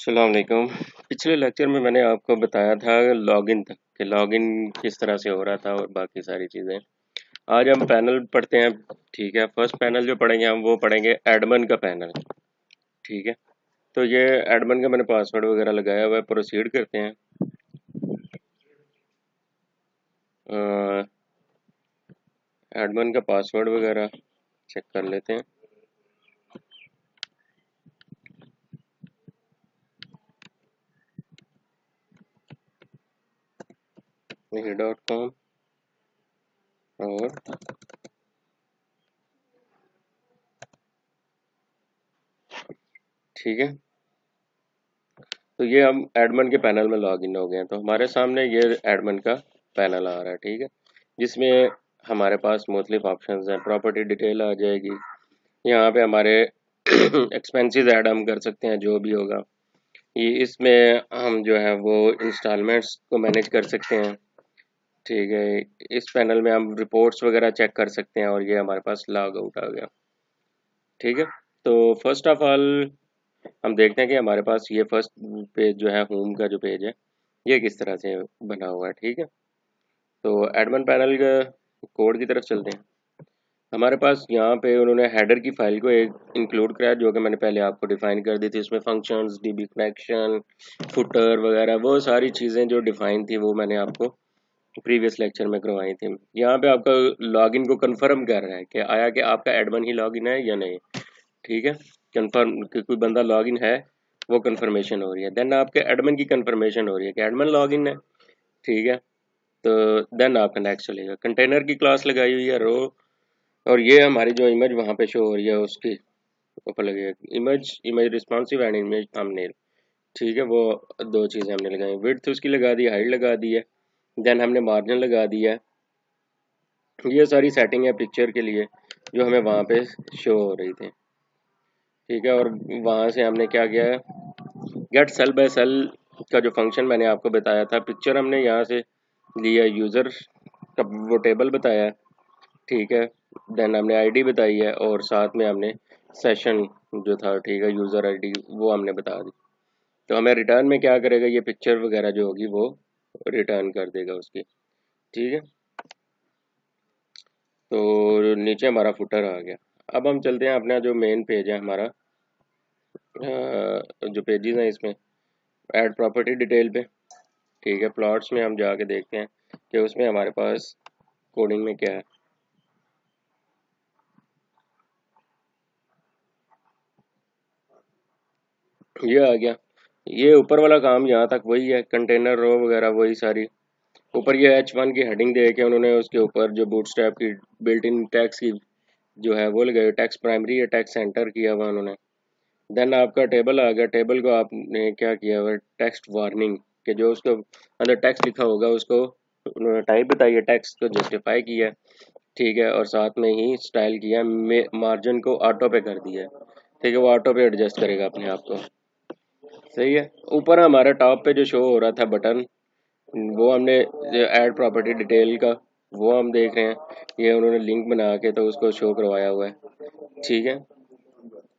अस्सलाम वालेकुम। पिछले लेक्चर में मैंने आपको बताया था लॉगिन तक कि लॉगिन किस तरह से हो रहा था और बाकी सारी चीज़ें। आज हम पैनल पढ़ते हैं। ठीक है, फर्स्ट पैनल जो पढ़ेंगे हम वो पढ़ेंगे एडमन का पैनल। ठीक है, तो ये एडमन का मैंने पासवर्ड वगैरह लगाया हुआ है। प्रोसीड करते हैं। एडमन का पासवर्ड वगैरह चेक कर लेते हैं। .com और ठीक है, तो ये हम एडमन के पैनल में लॉगिन हो गए हैं। तो हमारे सामने ये एडमन का पैनल आ रहा है। ठीक है, जिसमें हमारे पास मुख्तलिफ ऑप्शंस हैं। प्रॉपर्टी डिटेल आ जाएगी, यहाँ पे हमारे एक्सपेंसेस ऐड हम कर सकते हैं जो भी होगा। ये इसमें हम जो है वो इंस्टॉलमेंट्स को मैनेज कर सकते हैं। ठीक है, इस पैनल में हम रिपोर्ट्स वगैरह चेक कर सकते हैं और ये हमारे पास लॉग आउट आ गया। ठीक है, तो फर्स्ट ऑफ ऑल हम देखते हैं कि हमारे पास ये फर्स्ट पेज जो है होम का जो पेज है ये किस तरह से बना हुआ है। ठीक है, तो एडमिन पैनल का कोड की तरफ चलते हैं। हमारे पास यहाँ पे उन्होंने हेडर की फाइल को एक इंक्लूड कराया जो कि मैंने पहले आपको डिफाइन कर दी थी। उसमें फंक्शंस, डीबी कनेक्शन, फुटर वगैरह वो सारी चीज़ें जो डिफाइन थी वो मैंने आपको प्रीवियस लेक्चर में करवाई थी। यहाँ पे आपका लॉगिन को कंफर्म कर रहा है कि आया कि आपका एडमिन ही लॉगिन है या नहीं। ठीक है, कंफर्म कि कोई बंदा लॉगिन है वो कंफर्मेशन हो रही है। देन आपके एडमिन की कंफर्मेशन हो रही है कि एडमिन लॉगिन है। ठीक है, तो देन आपका नेक्स्ट चलेगा। कंटेनर की क्लास लगाई हुई है रो, और ये हमारी जो इमेज वहाँ पे शो हो रही है उसकी ऊपर लगेगा image responsive and image thumbnail. ठीक है, वो दो चीज़ें हमने लगाई। विड्थ उसकी लगा दी, हाइट लगा दी है, देन हमने मार्जिन लगा दिया है। ये सारी सेटिंग है पिक्चर के लिए जो हमें वहाँ पे शो हो रही थी। ठीक है, और वहाँ से हमने क्या किया है, गेट सेल बाय सेल का जो फंक्शन मैंने आपको बताया था, पिक्चर हमने यहाँ से लिया, यूज़र का वो टेबल बताया। ठीक है, देन हमने आईडी बताई है और साथ में हमने सेशन जो था, ठीक है, यूज़र आईडी वो हमने बता दी। तो हमें रिटर्न में क्या करेगा, ये पिक्चर वगैरह जो होगी वो रिटर्न कर देगा उसकी। ठीक है, तो नीचे हमारा फुटर आ गया। अब हम चलते हैं अपना जो मेन पेज है हमारा, जो पेजेस हैं इसमें ऐड प्रॉपर्टी डिटेल पे। ठीक है, प्लॉट्स में हम जाके देखते हैं कि उसमें हमारे पास कोडिंग में क्या है। ये आ गया। ये ऊपर वाला काम यहाँ तक वही है, कंटेनर रो वगैरह वही सारी। ऊपर ये H1 की हेडिंग दे के उन्होंने उसके ऊपर जो बूटस्ट्रैप की बिल्ट इन टैक्स की जो है वो लगाई, टैक्स प्राइमरी या टैक्स सेंटर किया हुआ उन्होंने। देन आपका टेबल आ गया। टेबल को आपने क्या किया हुआ, टेक्स्ट वार्निंग के जो उसको अंदर टेक्स्ट लिखा होगा उसको उन्होंने टाइप बताई है, टेक्स्ट को जस्टिफाई किया। ठीक है, और साथ में ही स्टाइल किया, मार्जिन को ऑटो पे कर दिया। ठीक है, वो ऑटो पे एडजस्ट करेगा अपने आप को। सही है, ऊपर हमारा टॉप पे जो शो हो रहा था बटन, वो हमने ऐड प्रॉपर्टी डिटेल का वो हम देख रहे हैं। ये उन्होंने लिंक बना के तो उसको शो करवाया हुआ है। ठीक है,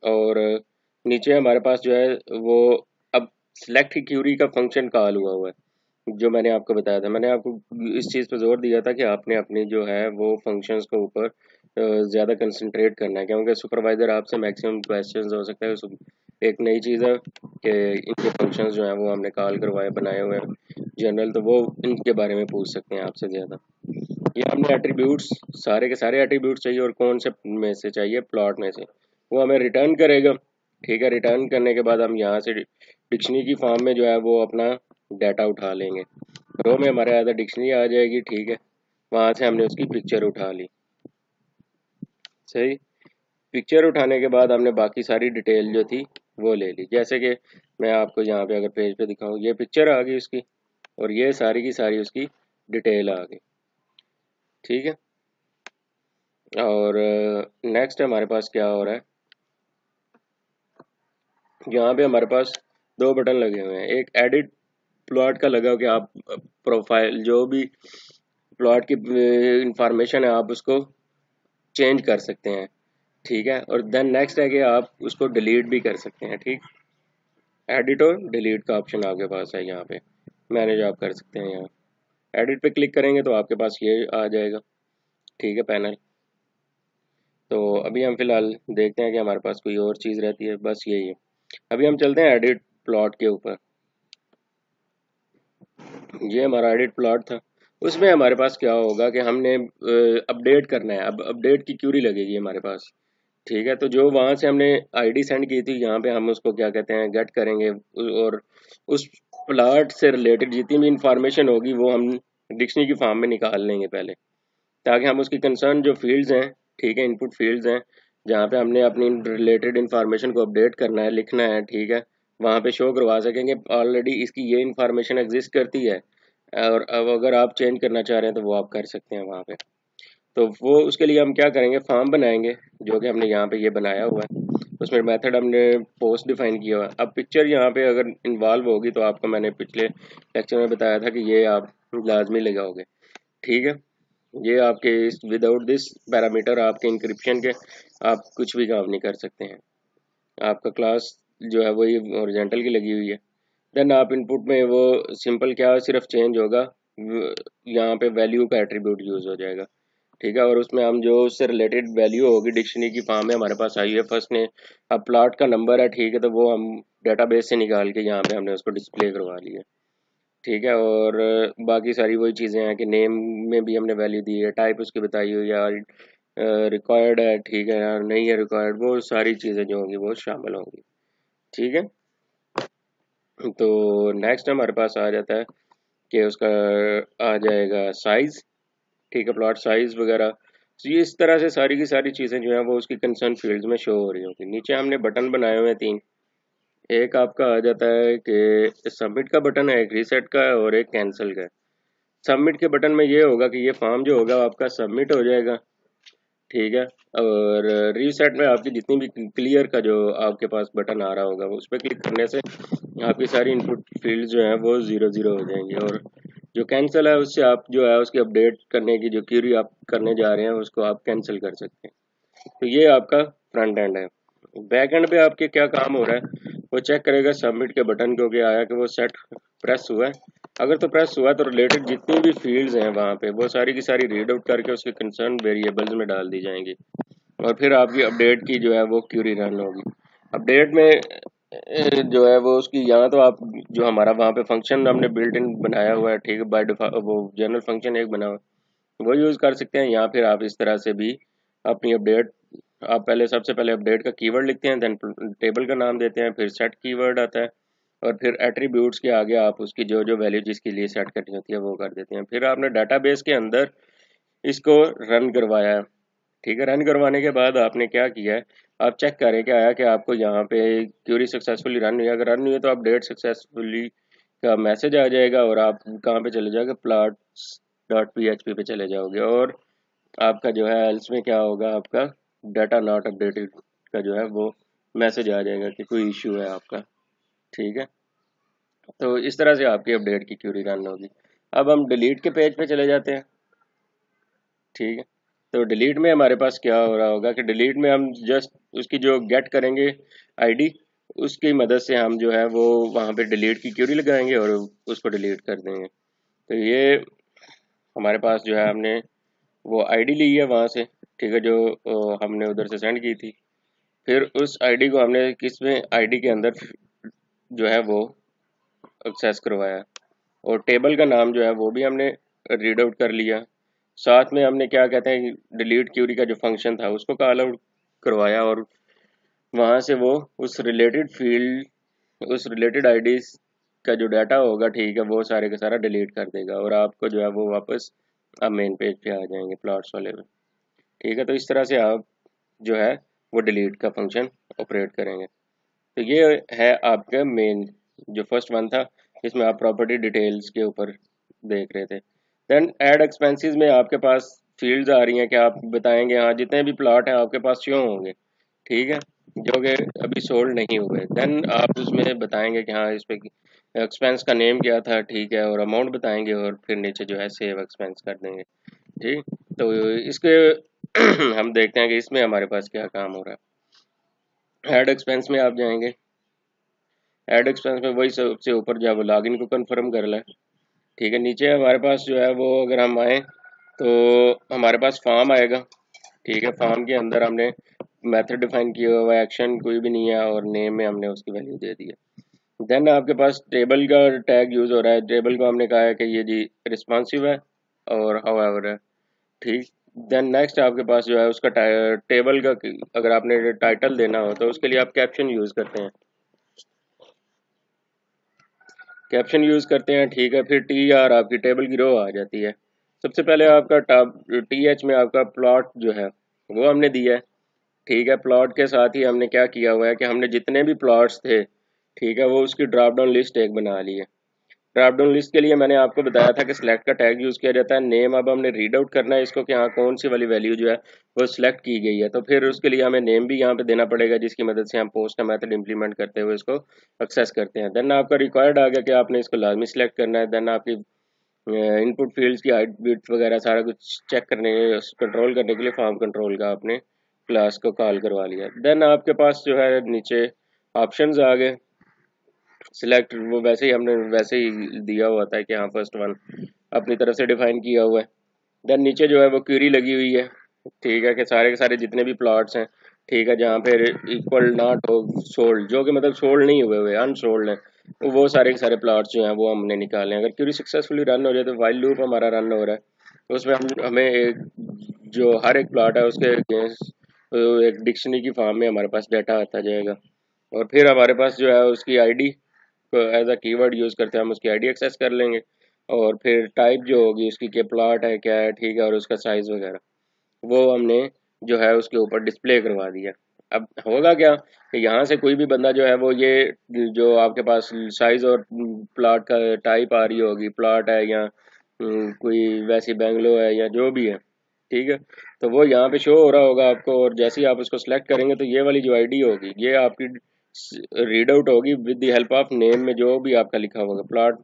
और नीचे हमारे पास जो है वो अब सिलेक्ट क्यूरी का फंक्शन कॉल हुआ है जो मैंने आपको बताया था। मैंने आपको इस चीज़ पर जोर दिया था कि आपने अपनी जो है वो फंक्शंस के ऊपर ज़्यादा कंसंट्रेट करना है, क्योंकि सुपरवाइज़र आपसे मैक्सिमम क्वेश्चंस हो सकता है। एक नई चीज़ है कि इनके फंक्शंस जो हैं वो हमने कॉल करवाए बनाए हुए हैं जनरल, तो वो इनके बारे में पूछ सकते हैं आपसे ज़्यादा। ये हमने एट्रीब्यूट्स सारे के सारे एट्रीब्यूट्स चाहिए, और कौन से में से चाहिए, प्लॉट में से, वो हमें रिटर्न करेगा। ठीक है, रिटर्न करने के बाद हम यहाँ से डिक्शनरी की फॉर्म में जो है वो अपना डाटा उठा लेंगे। रो में हमारे आधा डिक्शनरी आ जाएगी। ठीक है, वहाँ से हमने उसकी पिक्चर उठा ली। सही, पिक्चर उठाने के बाद हमने बाकी सारी डिटेल जो थी वो ले ली। जैसे कि मैं आपको यहाँ पे अगर पेज पे दिखाऊँ, ये पिक्चर आ गई उसकी और ये सारी की सारी उसकी डिटेल आ गई। ठीक है, और नेक्स्ट हमारे पास क्या हो रहा है, यहाँ पे हमारे पास दो बटन लगे हुए हैं। एक एडिट प्लॉट का लगा कि आप प्रोफाइल जो भी प्लॉट की इंफॉर्मेशन है आप उसको चेंज कर सकते हैं। ठीक है, और देन नेक्स्ट है कि आप उसको डिलीट भी कर सकते हैं। ठीक, एडिट और डिलीट का ऑप्शन आपके पास है, यहाँ पे मैनेज आप कर सकते हैं। यहाँ एडिट पे क्लिक करेंगे तो आपके पास ये आ जाएगा, ठीक है, पैनल। तो अभी हम फिलहाल देखते हैं कि हमारे पास कोई और चीज़ रहती है, बस यही है। अभी हम चलते हैं एडिट प्लॉट के ऊपर। ये हमारा एडिट प्लॉट था, उसमें हमारे पास क्या होगा कि हमने अपडेट करना है। अब अपडेट की क्यूरी लगेगी हमारे पास, ठीक है। तो जो वहाँ से हमने आईडी सेंड की थी, यहाँ पे हम उसको क्या कहते हैं, गेट करेंगे, और उस प्लॉट से रिलेटेड जितनी भी इंफॉर्मेशन होगी वो हम डिक्शनरी की फॉर्म में निकाल लेंगे पहले, ताकि हम उसकी कंसर्न जो फील्ड्स हैं, ठीक है, इनपुट फील्ड्स हैं, जहाँ पे हमने अपनी रिलेटेड इंफॉर्मेशन को अपडेट करना है, लिखना है, ठीक है, वहाँ पे शो करवा सकेंगे ऑलरेडी इसकी ये इंफॉर्मेशन एग्जिस्ट करती है, और अब अगर आप चेंज करना चाह रहे हैं तो वो आप कर सकते हैं वहाँ पे। तो वो उसके लिए हम क्या करेंगे, फॉर्म बनाएंगे, जो कि हमने यहाँ पे ये बनाया हुआ है। उसमें मेथड हमने पोस्ट डिफाइन किया हुआ है। अब पिक्चर यहाँ पे अगर इन्वॉल्व होगी तो आपको मैंने पिछले लेक्चर में बताया था कि ये आप लाजमी लगाओगे, ठीक है। ये आपके इस विदाउट दिस पैरामीटर आपके इंक्रिप्शन के आप कुछ भी काम नहीं कर सकते हैं। आपका क्लास जो है वो ये ओरिजेंटल की लगी हुई है। देन आप इनपुट में वो सिंपल क्या सिर्फ चेंज होगा, यहाँ पे वैल्यू का एट्रीब्यूट यूज़ हो जाएगा, ठीक है। और उसमें हम जो उससे रिलेटेड वैल्यू होगी डिक्शनरी की फॉर्म में हमारे पास आई है फर्स्ट ने, अब प्लॉट का नंबर है, ठीक है, तो वो हम डेटाबेस से निकाल के यहाँ पे हमने उसको डिस्प्ले करवा लिया, ठीक है। और बाकी सारी वही चीज़ें हैं कि नेम में भी हमने वैल्यू दी है, टाइप उसकी बताई हुई है, रिक्वायर्ड है, ठीक है, या नहीं है रिक्वायर्ड, वो सारी चीज़ें जो होंगी वो शामिल होंगी, ठीक है। तो नेक्स्ट हमारे पास आ जाता है कि उसका आ जाएगा साइज़, ठीक है, प्लॉट साइज़ वगैरह। तो ये इस तरह से सारी की सारी चीज़ें जो हैं वो उसकी कंसर्न फील्ड्स में शो हो रही होंगी। नीचे हमने बटन बनाए हुए हैं 3, एक आपका आ जाता है कि सबमिट का बटन है, एक रीसेट का है और एक कैंसिल का है। सबमिट के बटन में ये होगा कि ये फॉर्म जो होगा आपका सबमिट हो जाएगा, ठीक है। और रीसेट में आपकी जितनी भी क्लियर का जो आपके पास बटन आ रहा होगा उस पर क्लिक करने से आपकी सारी इनपुट फील्ड जो है वो 0 0 हो जाएंगी। और जो कैंसिल है उससे आप जो है उसकी अपडेट करने की जो क्यूरी आप करने जा रहे हैं उसको आप कैंसिल कर सकते हैं। तो ये आपका फ्रंट एंड है। बैक एंड पे आपके क्या काम हो रहा है, वो चेक करेगा सबमिट के बटन को क्या आया कि वो सेट प्रेस हुआ है। अगर तो प्रेस हुआ तो रिलेटेड जितनी भी फील्ड्स हैं वहाँ पे वो सारी की सारी रीड आउट करके उसके कंसर्न वेरिएबल्स में डाल दी जाएंगी, और फिर आपकी अपडेट की जो है वो क्यूरी रन होगी। अपडेट में जो है वो उसकी यहाँ तो आप जो हमारा वहाँ पे फंक्शन हमने बिल्ट इन बनाया हुआ है, ठीक है, बाय डिफॉल्ट वो जनरल फंक्शन एक बना हुआ है वो यूज़ कर सकते हैं। या फिर आप इस तरह से भी अपनी अपडेट, आप पहले सबसे पहले अपडेट का कीवर्ड लिखते हैं, देन टेबल का नाम देते हैं, फिर सेट कीवर्ड आता है, और फिर एट्रीब्यूट्स के आगे आप उसकी जो जो वैल्यू जिसके लिए सेट करनी होती है वो कर देते हैं। फिर आपने डाटाबेस के अंदर इसको रन करवाया है, ठीक है। रन करवाने के बाद आपने क्या किया है, आप चेक करें क्या आया कि आपको यहाँ पे क्यूरी सक्सेसफुली रन हुई है। अगर रन हुई है तो अपडेट सक्सेसफुली का मैसेज आ जाएगा और आप कहाँ पे चले जाओगे, plots.php पे चले जाओगे, और आपका जो है एल्स में क्या होगा, आपका डाटा नॉट अपडेटेड का जो है वो मैसेज आ जाएगा कि कोई इशू है आपका, ठीक है। तो इस तरह से आपकी अपडेट की क्यूरी रन होगी। अब हम डिलीट के पेज पे चले जाते हैं, ठीक है। तो डिलीट में हमारे पास क्या हो रहा होगा कि डिलीट में हम जस्ट उसकी जो गेट करेंगे आईडी, उसकी मदद से हम जो है वो वहाँ पे डिलीट की क्यूरी लगाएंगे और उसको डिलीट कर देंगे। तो ये हमारे पास जो है हमने वो आईडी ली है वहाँ से, ठीक है, जो हमने उधर से सेंड की थी। फिर उस आईडी को हमने किस में आईडी के अंदर जो है वो एक्सेस करवाया, और टेबल का नाम जो है वो भी हमने रीड आउट कर लिया। साथ में हमने क्या कहते हैं डिलीट क्यूरी का जो फंक्शन था उसको कॉल आउट करवाया, और वहाँ से वो उस रिलेटेड फील्ड, उस रिलेटेड आईडी का जो डाटा होगा, ठीक है, वो सारे का सारा डिलीट कर देगा, और आपको जो है वो वापस आप मेन पेज पे आ जाएंगे प्लॉट्स वाले में, ठीक है। तो इस तरह से आप जो है वो डिलीट का फंक्शन ऑपरेट करेंगे। तो ये है आपका मेन जो फर्स्ट वन था, इसमें आप प्रॉपर्टी डिटेल्स के ऊपर देख रहे थे। देन ऐड एक्सपेंसेस में आपके पास फील्ड्स आ रही हैं कि आप बताएंगे हाँ जितने भी प्लॉट हैं आपके पास क्यों होंगे, ठीक है, जो कि अभी सोल्ड नहीं हुए। देन आप उसमें बताएंगे कि हाँ इस पे एक्सपेंस का नेम क्या था, ठीक है, और अमाउंट बताएंगे, और फिर नीचे जो है सेव एक्सपेंस कर देंगे, ठीक। तो इसके हम देखते हैं कि इसमें हमारे पास क्या काम हो रहा है। ऐड एक्सपेंस में आप जाएंगे, ऐड एक्सपेंस में वही सबसे ऊपर जो है वो लॉगिन को कंफर्म कर लें। ठीक है, नीचे हमारे पास जो है वो अगर हम आए तो हमारे पास फॉर्म आएगा। ठीक है, फॉर्म के अंदर हमने मेथड डिफाइन किया हुआ है, एक्शन कोई भी नहीं है और नेम में हमने उसकी वैल्यू दे दी है। देन आपके पास टेबल का टैग यूज़ हो रहा है। टेबल को हमने कहा है कि ये जी रिस्पॉन्सिव है और हाउएवर है। ठीक, देन नेक्स्ट आपके पास जो है उसका टेबल का अगर आपने टाइटल देना हो तो उसके लिए आप कैप्शन यूज़ करते हैं। कैप्शन यूज़ करते हैं, ठीक है। फिर टी आर आपकी टेबल की रो आ जाती है। सबसे पहले आपका टी एच में आपका प्लॉट जो है वो हमने दिया है। ठीक है, प्लॉट के साथ ही हमने क्या किया हुआ है कि हमने जितने भी प्लॉट्स थे, ठीक है, वो उसकी ड्रॉप डाउन लिस्ट एक बना ली है। ड्रॉप डाउन लिस्ट के लिए मैंने आपको बताया था कि सिलेक्ट का टैग यूज़ किया जाता है। नेम अब हमने रीड आउट करना है इसको कि हाँ कौन सी वाली वैल्यू जो है वो सिलेक्ट की गई है, तो फिर उसके लिए हमें नेम भी यहाँ पे देना पड़ेगा, जिसकी मदद से हम पोस्ट का मेथड इंप्लीमेंट करते हुए इसको एक्सेस करते हैं। देन आपका रिक्वायर्ड आ गया कि आपने इसको लाजमी सिलेक्ट करना है। देन आपकी इनपुट फील्ड्स की हाइट विड्थ वगैरह सारा कुछ चेक करने कंट्रोल करने के लिए फॉर्म कंट्रोल का आपने क्लास को कॉल करवा लिया। देन आपके पास जो है नीचे ऑप्शंस आ गए। सिलेक्ट वो वैसे ही हमने वैसे ही दिया हुआ था कि हाँ फर्स्ट वन अपनी तरफ से डिफाइन किया हुआ है। देन नीचे जो है वो क्वेरी लगी हुई है। ठीक है, कि सारे के सारे जितने भी प्लॉट्स हैं, ठीक है, जहाँ पे इक्वल नॉट हो सोल्ड, जो कि मतलब सोल्ड नहीं हुए हुए अनसोल्ड हैं, तो वो सारे के सारे प्लॉट्स जो हैं वो हमने निकाले हैं। अगर क्वेरी सक्सेसफुली रन हो जाए तो वाइल लूप हमारा रन हो रहा है, तो उसमें हमें एक जो हर एक प्लॉट है उसके अगेंस्ट एक डिक्शनरी की फॉर्म में हमारे पास डाटा आता जाएगा। और फिर हमारे पास जो है उसकी आईडी को एज अ कीवर्ड यूज़ करते हैं, हम उसकी आईडी एक्सेस कर लेंगे। और फिर टाइप जो होगी उसकी के प्लॉट है क्या है, ठीक है, और उसका साइज़ वगैरह वो हमने जो है उसके ऊपर डिस्प्ले करवा दिया। अब होगा क्या कि यहाँ से कोई भी बंदा जो है वो ये जो आपके पास साइज़ और प्लॉट का टाइप आ रही होगी, प्लॉट है या कोई वैसी बेंगलो है या जो भी है, ठीक है, तो वो यहाँ पे शो हो रहा होगा आपको। और जैसे ही आप उसको सेलेक्ट करेंगे तो ये वाली जो आईडी होगी ये आपकी रीड आउट होगी with the help of name में जो भी आपका लिखा होगा प्लॉट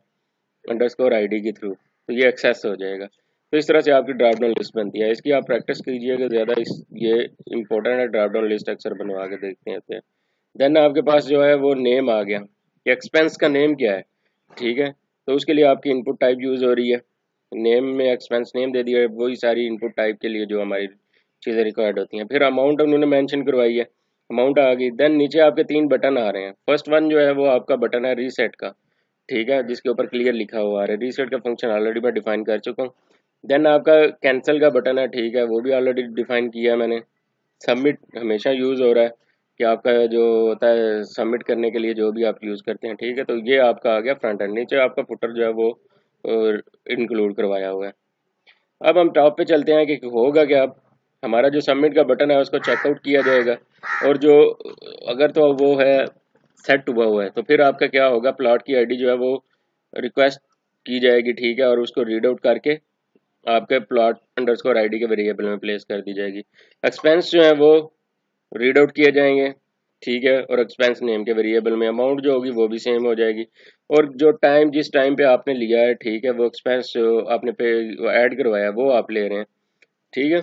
अंडरस्कोर आईडी के थ्रू, तो ये एक्सेस हो जाएगा। तो इस तरह से आपकी ड्रॉप डाउन लिस्ट बनती है। इसकी आप प्रैक्टिस कीजिएगा ज़्यादा, इस ये इंपॉर्टेंट है। ड्रॉप डाउन लिस्ट अक्सर बनवा के देखते हैं। देन आपके पास जो है वो नेम आ गया कि एक्सपेंस का नेम क्या है। ठीक है, तो उसके लिए आपकी इनपुट टाइप यूज़ हो रही है। नेम में एक्सपेंस नेम दे दिया है, वही सारी इनपुट टाइप के लिए जो हमारी चीज़ें रिक्वायर्ड होती हैं। फिर अमाउंट उन्होंने मेंशन करवाई है, अमाउंट आ गई। देन नीचे आपके 3 बटन आ रहे हैं। फर्स्ट वन जो है वो आपका बटन है रीसेट का, ठीक है, जिसके ऊपर क्लियर लिखा हुआ है। रीसेट का फंक्शन ऑलरेडी मैं डिफाइन कर चुका हूँ। देन आपका कैंसिल का बटन है, ठीक है, वो भी ऑलरेडी डिफाइन किया है मैंने। सबमिट हमेशा यूज़ हो रहा है कि आपका जो होता है सबमिट करने के लिए जो भी आप यूज़ करते हैं, ठीक है, तो ये आपका आ गया फ्रंट एंड। नीचे आपका फुटर जो है वो इंक्लूड करवाया हुआ है। अब हम टॉप पे चलते हैं कि होगा क्या। अब हमारा जो सबमिट का बटन है उसको चेकआउट किया जाएगा, और जो अगर तो वो है सेट हुआ है तो फिर आपका क्या होगा, प्लॉट की आईडी जो है वो रिक्वेस्ट की जाएगी, ठीक है, और उसको रीड आउट करके आपके प्लॉट अंडरस्कोर आईडी के वेरिएबल में प्लेस कर दी जाएगी। एक्सपेंस जो है वो रीड आउट किए जाएंगे, ठीक है, और एक्सपेंस नेम के वेरिएबल में अमाउंट जो होगी वो भी सेम हो जाएगी। और जो टाइम जिस टाइम पे आपने लिया है, ठीक है, वो एक्सपेंस जो आपने पे ऐड करवाया वो आप ले रहे हैं, ठीक है।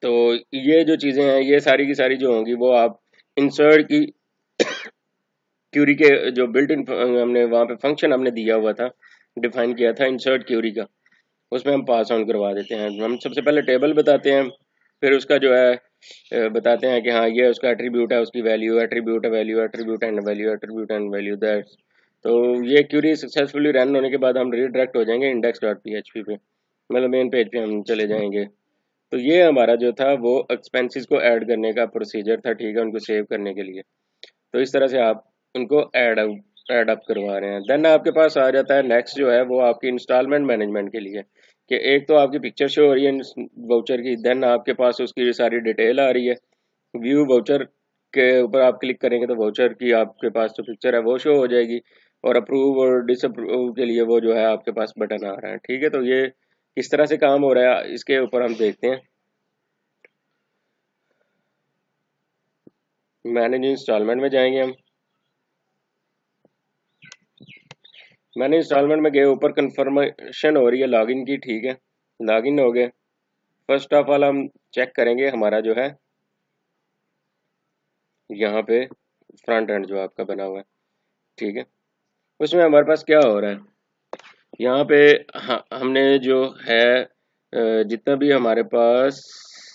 तो ये जो चीज़ें हैं ये सारी की सारी जो होंगी वो आप इंसर्ट की क्यूरी के जो बिल्ट इन हमने वहाँ पे फंक्शन हमने दिया हुआ था, डिफाइन किया था इंसर्ट क्यूरी का, उसमें हम पास ऑन करवा देते हैं। हम सबसे पहले टेबल बताते हैं, फिर उसका जो है बताते हैं कि हाँ ये उसका एट्रीब्यूट है, उसकी वैल्यू एट्रीब्यूट है, value attribute and value attribute and value that's. तो ये क्यूरी सक्सेसफुली रन होने के बाद हम रीडायरेक्ट हो जाएंगे index dot P H P पे, मतलब मेन पेज पे हम चले जाएंगे। तो ये हमारा जो था वो एक्सपेंसेस को ऐड करने का प्रोसीजर था, ठीक है, उनको सेव करने के लिए। तो इस तरह से आप उनको ऐड अप करवा रहे हैं। देन आपके पास आ जाता है नेक्स्ट जो है वो आपकी इंस्टॉलमेंट मैनेजमेंट के लिए, कि एक तो आपकी पिक्चर शो हो रही है वाउचर की, देन आपके पास उसकी सारी डिटेल आ रही है। व्यू वाउचर के ऊपर आप क्लिक करेंगे तो वाउचर की आपके पास जो पिक्चर है वो शो हो जाएगी, और अप्रूव और डिसअप्रूव के लिए वो जो है आपके पास बटन आ रहा है, ठीक है। तो ये किस तरह से काम हो रहा है इसके ऊपर हम देखते हैं। मैनेज इंस्टॉलमेंट में जाएंगे हम। मैंने इंस्टॉलमेंट में गए, ऊपर कंफर्मेशन हो रही है लॉगिन की, ठीक है, लॉगिन हो गए। फर्स्ट ऑफ ऑल हम चेक करेंगे हमारा जो है यहाँ पे फ्रंट एंड जो आपका बना हुआ है, ठीक है। उसमें हमारे पास क्या हो रहा है, यहाँ पे हमने जो है जितना भी हमारे पास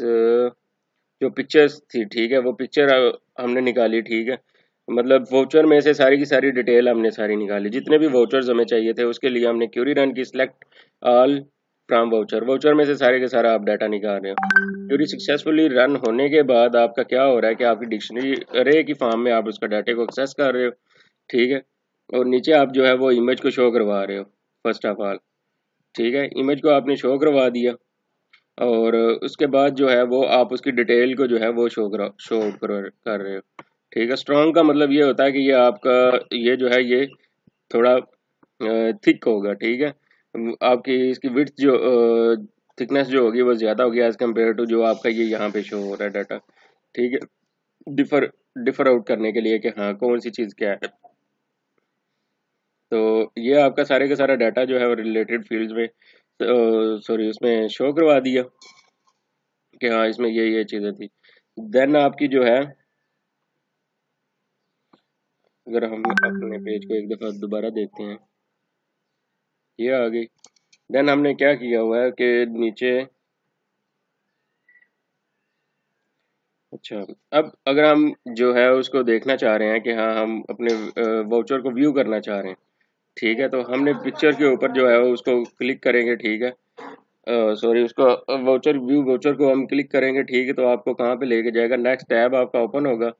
जो पिक्चर्स थी, ठीक है, वो पिक्चर हमने निकाली, ठीक है। मतलब वाउचर में से सारी की सारी डिटेल हमने सारी निकाली, जितने भी वाउचर्स हमें चाहिए थे उसके लिए हमने क्यूरी रन की, select all from voucher, voucher में से सारे के सारा आप डाटा निकाल रहे हो। क्यूरी सक्सेसफुली रन होने के बाद आपका क्या हो रहा है कि आपकी डिक्शनरी अरे की फॉर्म में आप उसका डाटे को एक्सेस कर रहे हो, ठीक है। और नीचे आप जो है वो इमेज को शो करवा रहे हो फर्स्ट ऑफ ऑल, ठीक है। इमेज को आपने शो करवा दिया और उसके बाद जो है वो आप उसकी डिटेल को जो है वो शो आउट कर रहे हो, ठीक है। स्ट्रॉन्ग का मतलब ये होता है कि ये आपका ये जो है ये थोड़ा थिक होगा, ठीक है। आपकी इसकी विड्थ जो थिकनेस जो होगी वो ज़्यादा होगी एज़ कम्पेयर टू जो आपका ये यहाँ पे शो हो रहा है डाटा, ठीक है। डिफर डिफर आउट करने के लिए कि हाँ कौन सी चीज़ क्या है। तो ये आपका सारे का सारा डाटा जो है वो रिलेटेड फील्ड्स में सॉरी उसमें शो करवा दिया कि हाँ इसमें ये चीज़ें थी। देन आपकी जो है, अगर हम अपने पेज को एक दफ़ा दोबारा देखते हैं, ये आ गई। देन हमने क्या किया हुआ है कि नीचे, अच्छा, अब अगर हम जो है उसको देखना चाह रहे हैं कि हाँ हम अपने वाउचर को व्यू करना चाह रहे हैं, ठीक है। तो हमने पिक्चर के ऊपर जो है वो उसको क्लिक करेंगे, ठीक है। सॉरी उसको वाउचर व्यू वाउचर को हम क्लिक करेंगे, ठीक है। तो आपको कहाँ पे लेके जाएगा, नेक्स्ट टैब आपका ओपन होगा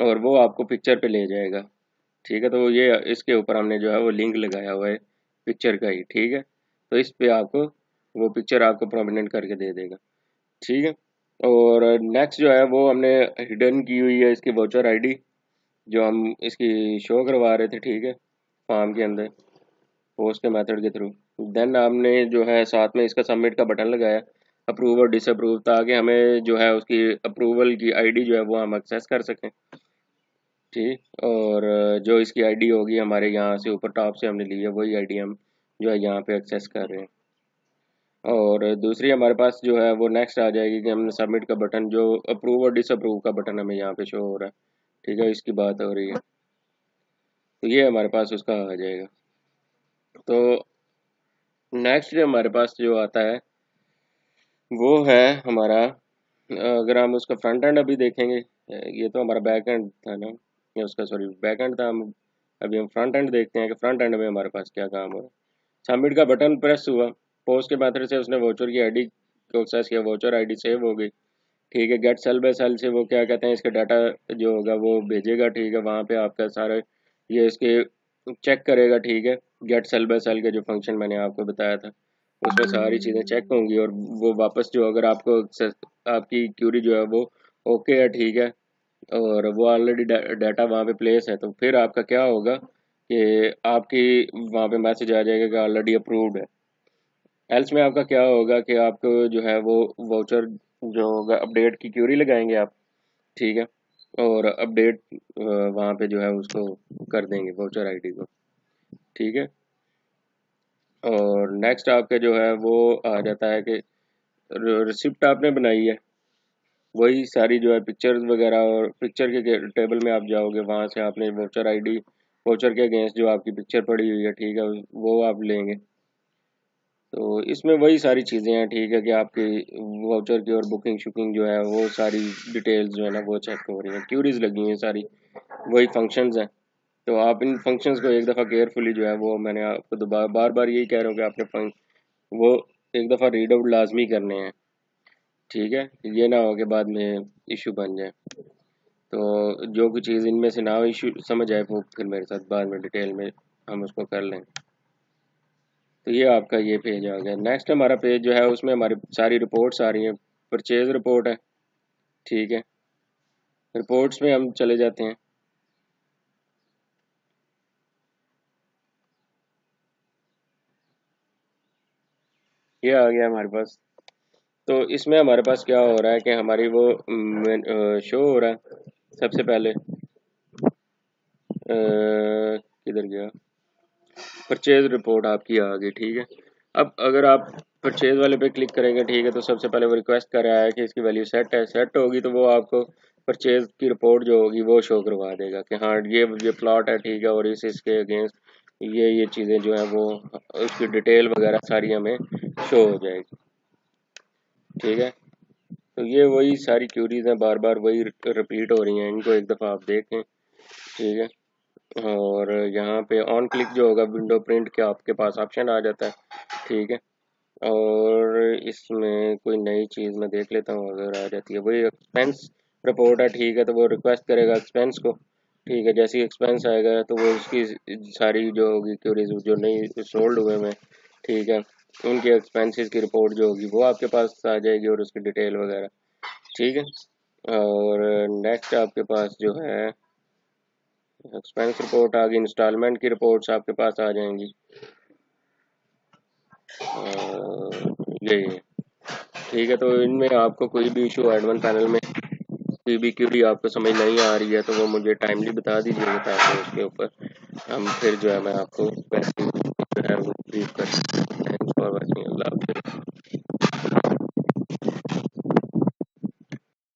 और वो आपको पिक्चर पे ले जाएगा, ठीक है। तो ये इसके ऊपर हमने जो है वो लिंक लगाया हुआ है पिक्चर का ही, ठीक है। तो इस पे आपको वो पिक्चर आपको प्रोमिनेंट करके दे देगा, ठीक है। और नेक्स्ट जो है वो हमने हिडन की हुई है इसकी वाउचर आईडी जो हम इसकी शो करवा रहे थे, ठीक है, फॉर्म के अंदर पोस्ट के मेथड के थ्रू। देन हमने जो है साथ में इसका सबमिट का बटन लगाया, अप्रूव और डिसअप्रूव, ताकि हमें जो है उसकी अप्रूवल की आईडी जो है वो हम एक्सेस कर सकें, ठीक। और जो इसकी आईडी होगी हमारे यहाँ से ऊपर टॉप से हमने ली है वही आईडी हम जो है यहाँ पे एक्सेस कर रहे हैं। और दूसरी हमारे पास जो है वो नेक्स्ट आ जाएगी कि हमने सबमिट का बटन, जो अप्रूव और डिसअप्रूव का बटन हमें यहाँ पे शो हो रहा है, ठीक है, इसकी बात हो रही है। तो ये हमारे पास उसका आ जाएगा। तो नेक्स्ट जो हमारे पास जो आता है वो है हमारा, अगर हम उसका फ्रंट एंड अभी देखेंगे, ये तो हमारा बैक एंड था ना, ये उसका सॉरी बैक एंड था। हम अभी हम फ्रंट एंड देखते हैं कि फ्रंट एंड में हमारे पास क्या काम हो रहा है। सबमिट का बटन प्रेस हुआ, पोस्ट के मेथड से उसने वोचर की आईडी को एक्सेस किया, वोचर आईडी सेव हो गई, ठीक है। गेट सेल बाय सेल से वो क्या कहते हैं इसका डाटा जो होगा वो भेजेगा, ठीक है। वहाँ पे आपका सारा ये इसके चेक करेगा, ठीक है। गेट सेल बाय सेल के जो फंक्शन मैंने आपको बताया था उसमें सारी चीज़ें चेक होंगी और वो वापस जो अगर आपको आपकी क्यूरी जो है वो ओके है, ठीक है, और वो ऑलरेडी डाटा वहाँ पे प्लेस है, तो फिर आपका क्या होगा कि आपकी वहाँ पे मैसेज आ जाएगा कि ऑलरेडी अप्रूव्ड है। एल्स में आपका क्या होगा कि आपको जो है वो वाउचर जो होगा अपडेट की क्यूरी लगाएंगे आप, ठीक है, और अपडेट वहाँ पे जो है उसको कर देंगे वाउचर आईडी को, ठीक है। और नेक्स्ट आपके जो है वो आ जाता है कि रिसिप्ट आपने बनाई है, वही सारी जो है पिक्चर्स वगैरह, और पिक्चर के टेबल में आप जाओगे, वहाँ से आपने वाउचर आईडी, वाउचर के अगेंस्ट जो आपकी पिक्चर पड़ी हुई है, ठीक है, वो आप लेंगे। तो इसमें वही सारी चीज़ें हैं, ठीक है, कि आपकी वाउचर की और बुकिंग शुकिंग जो है वो सारी डिटेल्स जो है ना वो चेक हो रही हैं, क्यूरीज लगी हुई हैं सारी, वही फंक्शंस हैं। तो आप इन फंक्शंस को एक दफ़ा केयरफुली जो है वो मैंने आपको दोबारा बार बार यही कह रहा हूँ कि आपने वो एक दफ़ा रीड आउट लाजमी करने हैं, ठीक है। ये ना हो कि बाद में इशू बन जाए। तो जो भी चीज़ इनमें से ना इशू समझ आए वो फिर मेरे साथ बाद में डिटेल में हम उसको कर लें। तो ये आपका ये पेज आ गया। नेक्स्ट हमारा पेज जो है उसमें हमारी सारी रिपोर्ट्स आ रही हैं। परचेज रिपोर्ट है, ठीक है। रिपोर्ट्स में हम चले जाते हैं। ये आ गया हमारे पास। तो इसमें हमारे पास क्या हो रहा है कि हमारी वो शो हो रहा है सबसे पहले किधर गया, परचेज रिपोर्ट आपकी आ गई, ठीक है। अब अगर आप परचेज वाले पे क्लिक करेंगे, ठीक है, तो सबसे पहले वो रिक्वेस्ट कर रहा है कि इसकी वैल्यू सेट है, सेट होगी तो वो आपको परचेज की रिपोर्ट जो होगी वो शो करवा देगा कि हाँ ये प्लॉट है, ठीक है, और इसके अगेंस्ट ये चीज़ें जो है वो उसकी डिटेल वगैरह सारी हमें शो हो जाएगी। ठीक है, तो ये वही सारी क्यूरीज हैं, बार बार वही रिपीट हो रही हैं, इनको एक दफ़ा आप देखें। ठीक है, और यहाँ पे ऑन क्लिक जो होगा विंडो प्रिंट के आपके पास ऑप्शन आ जाता है। ठीक है, और इसमें कोई नई चीज़ मैं देख लेता हूँ अगर आ जाती है, वही एक्सपेंस रिपोर्ट है। ठीक है, तो वो रिक्वेस्ट करेगा एक्सपेंस को। ठीक है, जैसे ही एक्सपेंस आएगा तो वो उसकी सारी जो होगी क्यूरीज जो नहीं सोल्ड हुए हैं, ठीक है, उनके एक्सपेंसेस की रिपोर्ट जो होगी वो आपके पास आ जाएगी और उसकी डिटेल वगैरह। ठीक है, और नेक्स्ट आपके पास जो है एक्सपेंस रिपोर्ट आ गई, इंस्टॉलमेंट की रिपोर्ट्स आपके पास आ जाएंगी। यही है। ठीक है, तो इनमें आपको कोई भी इशू एडमिन पैनल में कोई भी क्यूरी आपको समझ नहीं आ रही है तो वो मुझे टाइमली बता दीजिएगा ताकि उसके ऊपर हम फिर जो है मैं आपको जो है वो ब्रीफ कर सकते हैं।